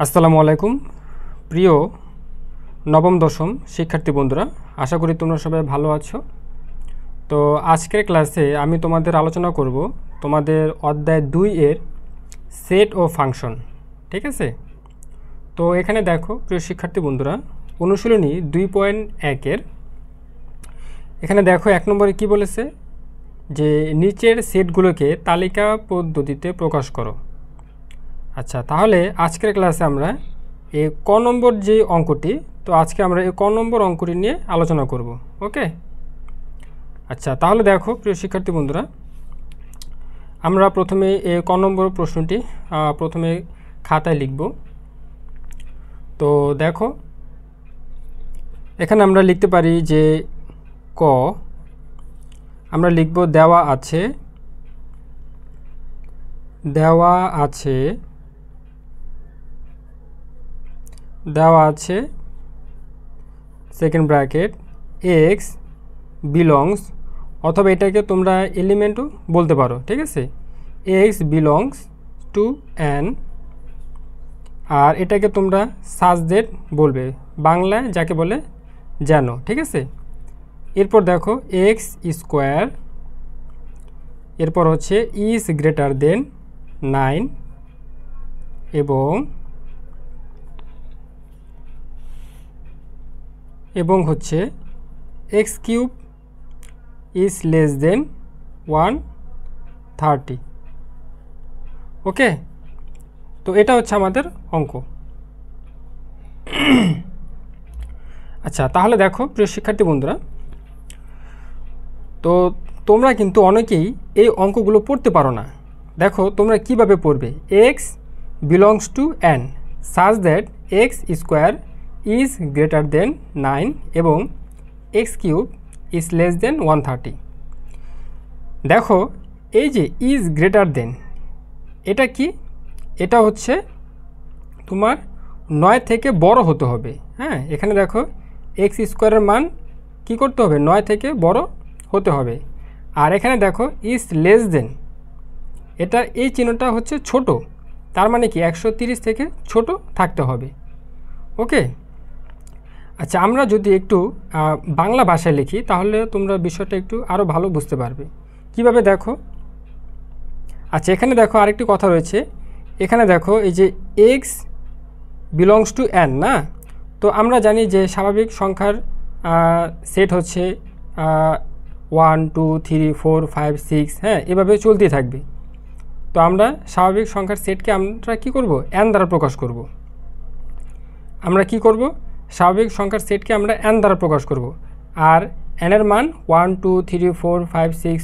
আসসালামু আলাইকুম প্রিয় নবম দশম শিক্ষার্থী বন্ধুরা, আশা করি তোমরা সবাই ভালো আছো। তো আজকের ক্লাসে আমি তোমাদের আলোচনা করব তোমাদের অধ্যায় 2 এর সেট ও ফাংশন। ঠিক আছে, তো এখানে দেখো প্রিয় শিক্ষার্থী বন্ধুরা, অনুশীলনী 2.1 এর এখানে দেখো 1 নম্বরে কি বলেছে যে নিচের সেটগুলোকে তালিকা পদ্ধতিতে প্রকাশ করো। আচ্ছা, তাহলে আজকের ক্লাসে আমরা এই ক নম্বর যে অঙ্কটি, তো আজকে আমরা এই ক নম্বর অঙ্কটি নিয়ে আলোচনা করব। ওকে, আচ্ছা তাহলে দেখো প্রিয় শিক্ষার্থী বন্ধুরা, আমরা প্রথমে এই ক নম্বর প্রশ্নটি প্রথমে খাতায় লিখব। তো দেখো এখানে আমরা লিখতে পারি যে ক আমরা লিখব দেওয়া আছে সেকেন্ড ব্র্যাকেট এক্স বিলংস, অথবা এটাকে তোমরা এলিমেন্টও বলতে পারো। ঠিক আছে, এক্স বিলংস টু এন, আর এটাকে তোমরা সাজ দ্যাট বলবে, বাংলায় যাকে বলে যেন। ঠিক আছে, এরপর দেখো এক্স স্কোয়ার, এরপর হচ্ছে ইজ গ্রেটার দেন 9 এবং হচ্ছে x cube is less than 130। ওকে, তো এটা হচ্ছে আমাদের অঙ্ক। আচ্ছা, তাহলে দেখো প্রিয় শিক্ষার্থী বন্ধুরা, তো তোমরা কিন্তু অনেকেই এই অঙ্কগুলো পড়তে পারো না। দেখো তোমরা কিভাবে পড়বে, x belongs to N such that x square is greater than 9 এবং x cube is less than 130। দেখো এই যে ইজ গ্রেটার দেন, এটা কি? এটা হচ্ছে তোমার 9 থেকে বড় হতে হবে। হ্যাঁ, এখানে দেখো এক্স স্কোয়ারের মান কি করতে হবে, 9 থেকে বড় হতে হবে। আর এখানে দেখো ইজ লেস দেন, এটা এই চিহ্নটা হচ্ছে ছোট, তার মানে কি 130 থেকে ছোট থাকতে হবে। ওকে, আচ্ছা আমরা যদি একটু বাংলা ভাষায় লিখি তাহলে তোমরা বিষয়টা একটু আরও ভালো বুঝতে পারবে। কিভাবে দেখো, আচ্ছা এখানে দেখো আরেকটি কথা রয়েছে, এখানে দেখো এই যে এক্স বিলংস টু এন না, তো আমরা জানি যে স্বাভাবিক সংখ্যার সেট হচ্ছে 1 2 3 4 5 6, হ্যাঁ এভাবে চলতেই থাকবে। তো আমরা স্বাভাবিক সংখ্যার সেটকে আমরা কি করব, এন দ্বারা প্রকাশ করব। আমরা কি করব, স্বাভাবিক সংখ্যার সেটকে আমরা এন দ্বারা প্রকাশ করব, আর এনের মান 1 2 3 4 5 6,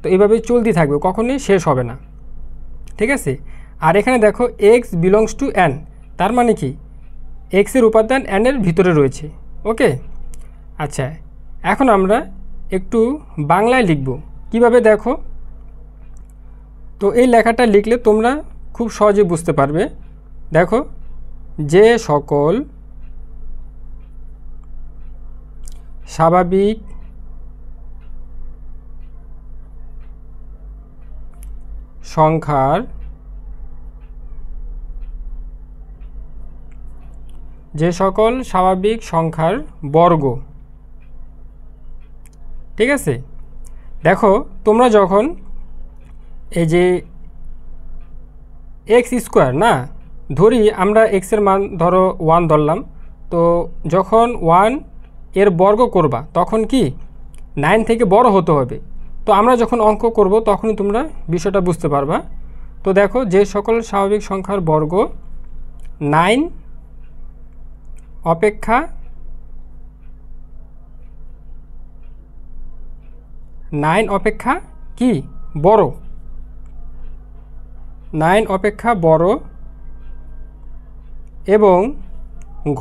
তো এইভাবে চলতেই থাকবে, কখনোই শেষ হবে না। ঠিক আছে, আর এখানে দেখো এক্স বিলংস টু এন, তার মানে কি এক্সের উপাদান এনের ভিতরে রয়েছে। ওকে, আচ্ছা এখন আমরা একটু বাংলায় লিখব। কিভাবে দেখো, তো এই লেখাটা লিখলে তোমরা খুব সহজে বুঝতে পারবে। দেখো যে সকল স্বাভাবিক সংখ্যার বর্গ। ঠিক আছে, দেখো তোমরা যখন এই যে এক্স স্কোয়ার না ধরি, আমরা এক্সের মান ধরো 1 ধরলাম, তো যখন 1 এর বর্গ করবা তখন কি 9 থেকে বড় হতে হবে। তো আমরা যখন অঙ্ক করব তখনই তোমরা বিষয়টা বুঝতে পারবা। তো দেখো যে সকল স্বাভাবিক সংখ্যার বর্গ 9 অপেক্ষা কি বড়, 9 অপেক্ষা বড় এবং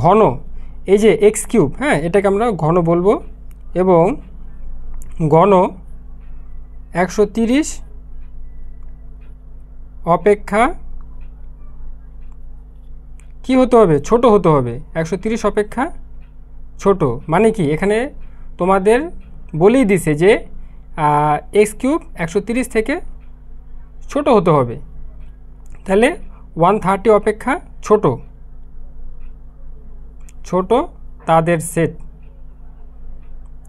ঘন, এই যে এক্স কিউব, হ্যাঁ এটাকে আমরা ঘন বলবো, এবং ঘন 130 অপেক্ষা কি হতে হবে, ছোট হতে হবে। 130 অপেক্ষা ছোট মানে কি, এখানে তোমাদের বলেই দিছে যে এক্স কিউব 130 থেকে ছোট হতে হবে, তাহলে 130 অপেক্ষা ছোট। ছোট তাদের সেট,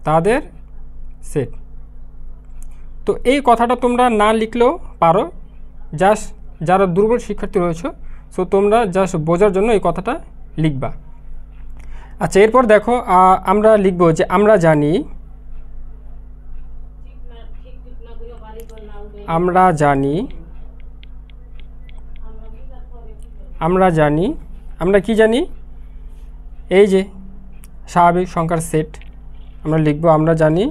তাদের সেট। তো এই কথাটা তোমরা না লিখলেও পারো, জাস্ট যারা দুর্বল শিক্ষার্থী রয়েছে সো তোমরা জাস্ট বোঝার জন্য এই কথাটা লিখবা। আচ্ছা, এরপর দেখো আমরা লিখব যে আমরা জানি, আমরা জানি, আমরা জানি, আমরা কি জানি? এই যে স্বাভাবিক সংখ্যার সেট আমরা লিখব, আমরা জানি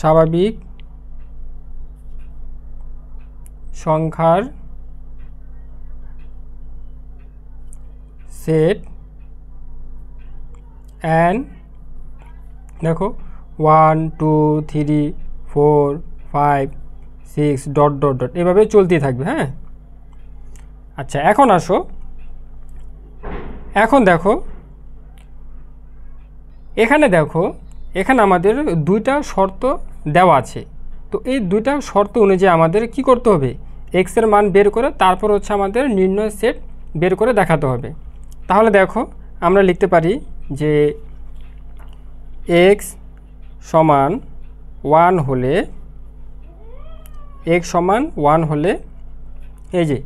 স্বাভাবিক সংখ্যার সেট অ্যান্ড দেখো 1 2 3 4 5 6 ডট ডট ডট এভাবে চলতেই থাকবে। হ্যাঁ, আচ্ছা এখন আসো, এখন দেখো এখানে, দেখো এখানে আমাদের দুইটা শর্ত দেওয়া আছে। তো এই দুইটা শর্ত অনুযায়ী আমাদের কি করতে হবে? এক্স এর মান বের করে তারপর হচ্ছে আমাদের নির্ণয় সেট বের করে দেখাতে হবে। তাহলে দেখো আমরা লিখতে পারি যে এক্স সমান 1 হলে, এক্স সমান 1 হলে এই যে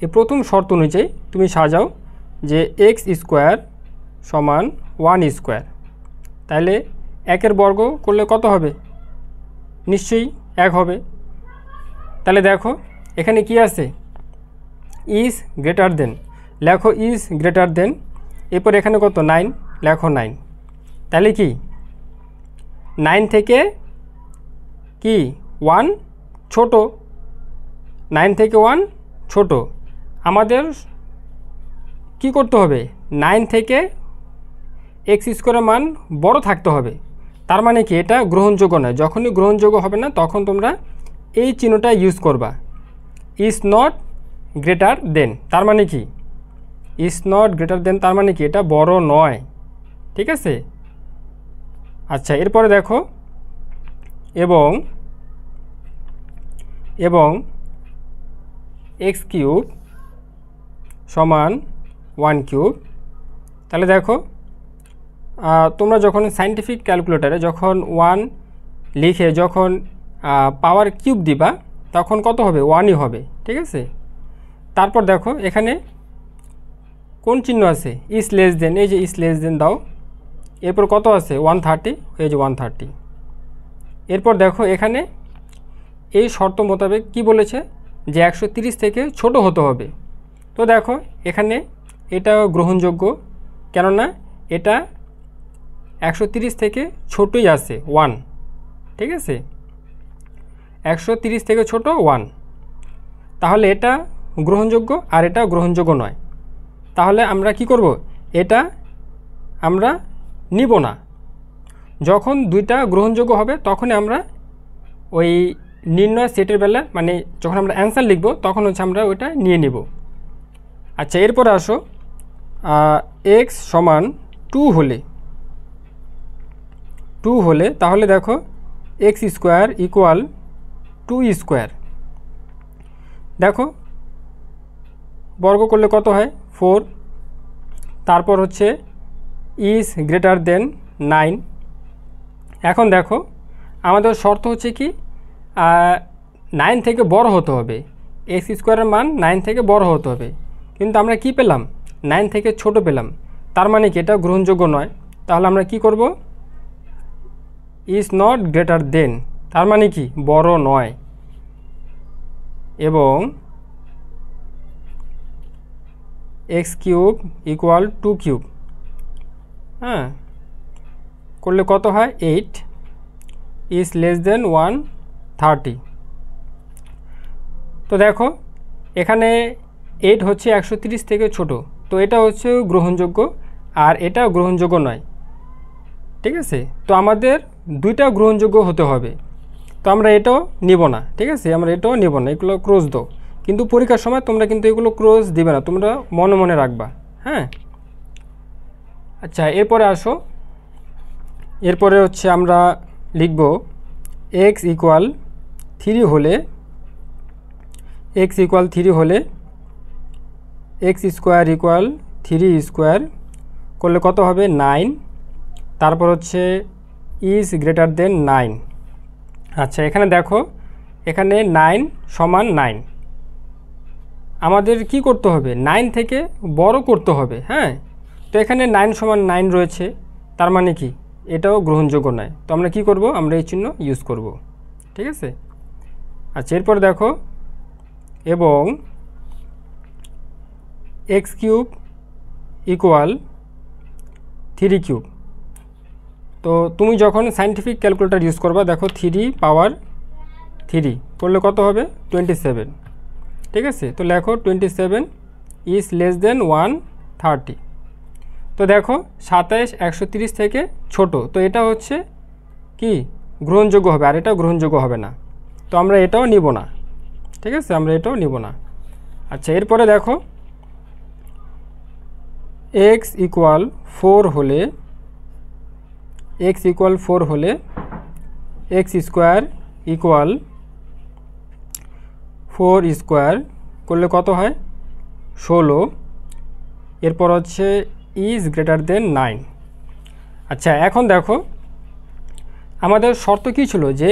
এই প্রথম শর্ত অনুযায়ী তুমি সাজাও যে এক্স স্কোয়ার সমান 1 স্কোয়ার। তাহলে 1 বর্গ করলে কত হবে? নিশ্চয়ই 1 হবে। তাহলে দেখো এখানে কি আছে? ইজ গ্রেটার দেন, লেখো ইজ গ্রেটার দেন, এরপর এখানে কত? 9, লেখো 9। তাহলে কি 9 থেকে কি 1 ছোট, 9 থেকে 1 ছোট। আমাদের কি করতে হবে? 9 থেকে এক্স স্কোয়ারের মান বড় থাকতে হবে। তার মানে কি এটা গ্রহণযোগ্য নয়। যখনই গ্রহণযোগ্য হবে না তখন তোমরা এই চিহ্নটা ইউজ করবা, ইজ নট গ্রেটার দেন। তার মানে কি ইজ নট গ্রেটার দেন, তার মানে কি এটা বড় নয়। ঠিক আছে? আচ্ছা, এরপরে দেখো এবং এবং এক্স কিউব সমান 1 কিউব। তাহলে দেখো তোমরা যখন সায়েন্টিফিক ক্যালকুলেটরে যখন 1 লিখে যখন পাওয়ার কিউব দিবা তখন কত হবে? 1ই হবে। ঠিক আছে? তারপর দেখো এখানে কোন চিহ্ন আছে? ইজ লেস দেন, এই যে ইজ লেস দেন দাও। এরপর কত আছে? 130, এই যে 130। এরপর দেখো এখানে এই শর্ত মোতাবেক কি বলেছে যে 130 থেকে ছোট হতে হবে। তো দেখো এখানে এটা গ্রহণযোগ্য, কেননা এটা 130 থেকে ছোটই আছে 1। ঠিক আছে? 130 থেকে ছোট 1, তাহলে এটা গ্রহণযোগ্য আর এটা গ্রহণযোগ্য নয়। তাহলে আমরা কি করব? এটা আমরা নিব না। যখন দুইটা গ্রহণযোগ্য হবে তখনই আমরা ওই নির্ণয় সেটের বেলা, মানে যখন আমরা অ্যান্সার লিখব তখন হচ্ছে আমরা ওইটা নিয়ে নিব। আচ্ছা, এরপরে আসো এক্স সমান 2 হলে, 2 হলে তাহলে দেখো এক্স স্কোয়ার ইকুয়াল 2 স্কোয়ার। দেখো বর্গ করলে কত হয়? 4। তারপর হচ্ছে ইজ গ্রেটার দেন 9। এখন দেখো আমাদের শর্ত হচ্ছে কি 9 থেকে বড় হতে হবে, এক্স স্কোয়ারের মান 9 থেকে বড় হতে হবে। কিন্তু আমরা কি পেলাম? 9 থেকে ছোট পেলাম। তার মানে কি এটা গ্রহণযোগ্য নয়। তাহলে আমরা কি করব? ইজ নট গ্রেটার দেন, তার মানে কি বড় নয়। এবং এক্স কিউব ইকুয়াল 2 কিউব, হ্যাঁ, করলে কত হয়? 8 ইজ লেস দেন 130। তো দেখো এখানে 8 হচ্ছে 130 থেকে ছোট, তো এটা হচ্ছে গ্রহণযোগ্য আর এটা গ্রহণযোগ্য নয়। ঠিক আছে? তো আমাদের দুইটা গ্রহণযোগ্য হতে হবে। তো আমরা এটাও নিব না। ঠিক আছে? আমরা এটাও নিব না, এগুলো ক্রস দাও। কিন্তু পরীক্ষার সময় তোমরা কিন্তু এগুলো ক্রস দিবে না, তোমরা মনে মনে রাখবা। হ্যাঁ, আচ্ছা, এরপরে আসো। এরপরে হচ্ছে আমরা লিখব এক্স ইকুয়াল 3 হলে, এক্স ইকুয়াল 3 হলে এক্স স্কোয়ার ইকুয়াল 3 স্কোয়ার করলে কত হবে 9, তারপর হচ্ছে ইজ গ্রেটার দেন 9। আচ্ছা এখানে দেখো, এখানে 9 সমান 9, আমাদের কি করতে হবে 9 থেকে বড় করতে হবে। হ্যাঁ, তো এখানে 9 সমান 9 রয়েছে, তার মানে কি এটাও গ্রহণযোগ্য নয়। তো আমরা কি করব, আমরা এই চিহ্ন ইউজ করব। ঠিক আছে। আচ্ছা এরপর দেখো, এবং এক্স কিউব ইকুয়াল 3 কিউব। তো তুমি যখন সায়েন্টিফিক ক্যালকুলেটর ইউজ করবা, দেখো 3 পাওয়ার 3 করলে কত হবে 27। ঠিক আছে, তো লেখো 27 ইজ লেস দেন 130। তো দেখো 27 130 থেকে ছোট, তো এটা হচ্ছে কি গ্রহণযোগ্য হবে, আর এটাও গ্রহণযোগ্য হবে না। তো আমরা এটাও নিব না। ঠিক আছে, আমরা এটাও নিব না। আচ্ছা এরপরে দেখো, এক্স ইকুয়াল 4 হলে এক্স স্কোয়ার ইকুয়াল 4 স্কোয়ার করলে কত হয় 16। এরপর হচ্ছে ইজ গ্রেটার দেন 9। আচ্ছা এখন দেখো, আমাদের শর্ত কী ছিল যে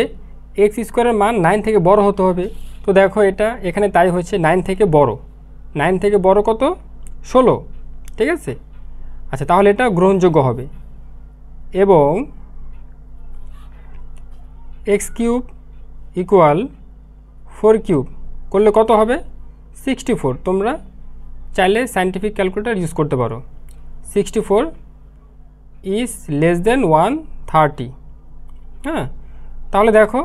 এক্স স্কোয়ারের মান 9 থেকে বড় হতে হবে। তো দেখো এটা এখানে তাই হচ্ছে, 9 থেকে বড়, 9 থেকে বড় কত 16। ঠিক আছে। আচ্ছা তাহলে এটা গ্রহণযোগ্য হবে। এবং এক্স কিউব ইকুয়াল 4 কিউব করলে কত হবে 64। তোমরা চাইলে সায়েন্টিফিক ক্যালকুলেটর ইউজ করতে পারো। 64 ইজ লেস দেন 130। হ্যাঁ, তাহলে দেখো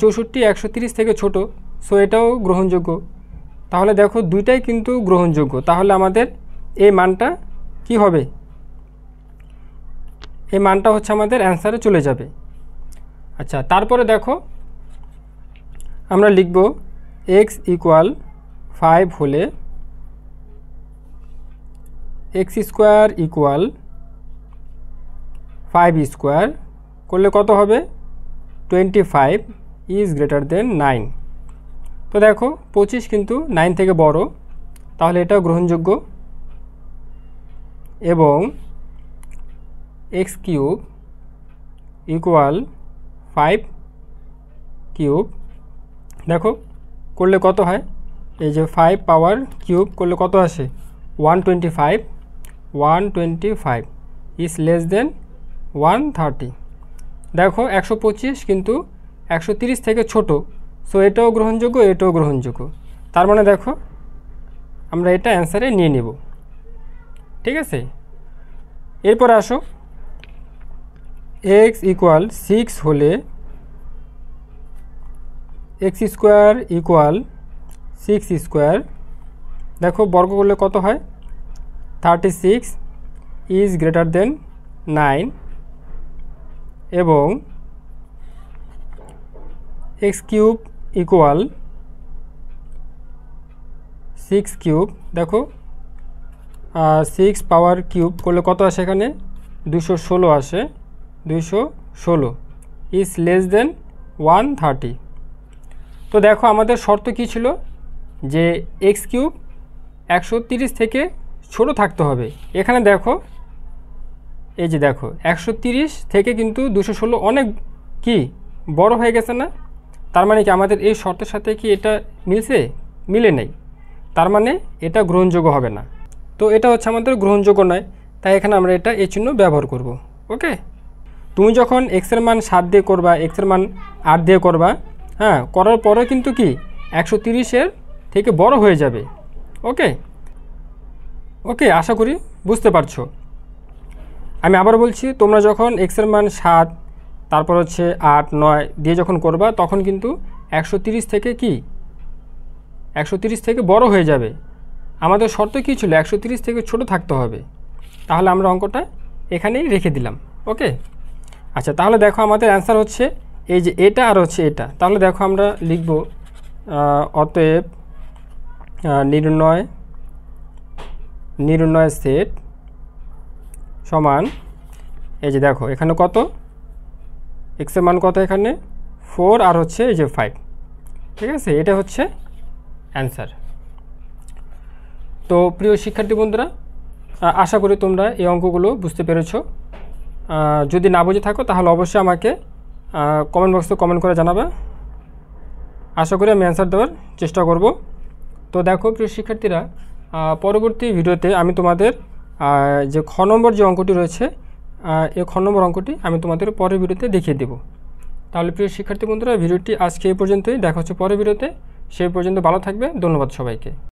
64 130 থেকে ছোট, সো এটাও গ্রহণযোগ্য। তাহলে দেখো দুইটাই কিন্তু গ্রহণযোগ্য, তাহলে আমাদের এই মানটা কি হবে, এই মানটা হচ্ছে আমাদের অ্যান্সারে চলে যাবে। আচ্ছা তারপরে দেখো আমরা লিখব এক্স ইকুয়াল 5 হলে এক্স স্কোয়ার ইকুয়াল 5 স্কোয়ার করলে কত হবে 25 ইজ গ্রেটার দেন 9। তো দেখো 25 কিন্তু 9 থেকে বড়, তাহলে এটাও গ্রহণযোগ্য। এবং এক্স কিউব ইকুয়াল 5 কিউব দেখো করলে কত হয়, এই যে 5 পাওয়ার কিউব করলে কত আসে 125 ইজ লেস দেন 130। দেখো 125 কিন্তু 130 থেকে ছোট, সো এটাও গ্রহণযোগ্য, এটাও গ্রহণযোগ্য। তার মানে দেখো আমরা এটা অ্যান্সারে নিয়ে নেব। ঠিক আছে, এরপর আসো এক্স ইকুয়াল 6 হলে এক্স স্কোয়ার ইকুয়াল 6 স্কোয়ার দেখো বর্গ করলে কত হয় 36 ইজ গ্রেটার দেন 9। এবং এক্স কিউব ইকুয়াল 6 কিউব দেখো 6 পাওয়ার কিউব করলে কত আসে, এখানে 216 আসে, 216 ইজ লেস দেন 130। তো দেখো আমাদের শর্ত কী ছিল যে এক্স কিউব 130 থেকে ছোট থাকতে হবে। এখানে দেখো এই যে দেখো 130 থেকে কিন্তু 216 অনেক কি বড় হয়ে গেছে না, তার মানে কি আমাদের এই শর্তের সাথে কি এটা মিলছে, মিলে নেই, তার মানে এটা গ্রহণযোগ্য হবে না। তো এটা হচ্ছে আমাদের গ্রহণযোগ্য নয়, তাই এখানে আমরা এটা এই চিহ্ন ব্যবহার করব। ওকে, তুমি যখন এক্সের মান 7 দিয়ে করবা, এক্সের মান 8 দিয়ে করবা, হ্যাঁ করার পরে কিন্তু কি 130-এর থেকে বড় হয়ে যাবে। ওকে ওকে, আশা করি বুঝতে পারছো। আমি আবার বলছি, তোমরা যখন এক্সের মান 7 তারপর হচ্ছে 8 9 দিয়ে যখন করবা, তখন কিন্তু 130 থেকে কি 130 থেকে বড় হয়ে যাবে। আমাদের শর্ত কী ছিল 130 থেকে ছোট থাকতে হবে, তাহলে আমরা অঙ্কটা এখানেই রেখে দিলাম। ওকে, আচ্ছা তাহলে দেখো আমাদের অ্যান্সার হচ্ছে এই যে এটা আর হচ্ছে এটা। তাহলে দেখো আমরা লিখব অতএব নির্ণয় সেট সমান, এই যে দেখো এখানে কত এক্সের মান কত, এখানে 4 আর হচ্ছে এই যে 5। ঠিক আছে, এটা হচ্ছে অ্যান্সার। তো প্রিয় শিক্ষার্থী বন্ধুরা, আশা করি তোমরা এই অঙ্কগুলো বুঝতে পেরেছো। যদি না বুঝে থাকো তাহলে অবশ্যই আমাকে কমেন্ট বক্সে কমেন্ট করে জানাবে। আশা করি আমি অ্যান্সার দেওয়ার চেষ্টা করব। তো দেখো প্রিয় শিক্ষার্থীরা, পরবর্তী ভিডিওতে আমি তোমাদের যে খ নম্বর যে অঙ্কটি রয়েছে এই খ নম্বর অঙ্কটি আমি তোমাদের পরের ভিডিওতে দেখিয়ে দেব। তাহলে প্রিয় শিক্ষার্থী বন্ধুরা, ভিডিওটি আজকে এই পর্যন্তই। দেখা হচ্ছে পরের ভিডিওতে। সেই পর্যন্ত ভালো থাকবে। ধন্যবাদ সবাইকে।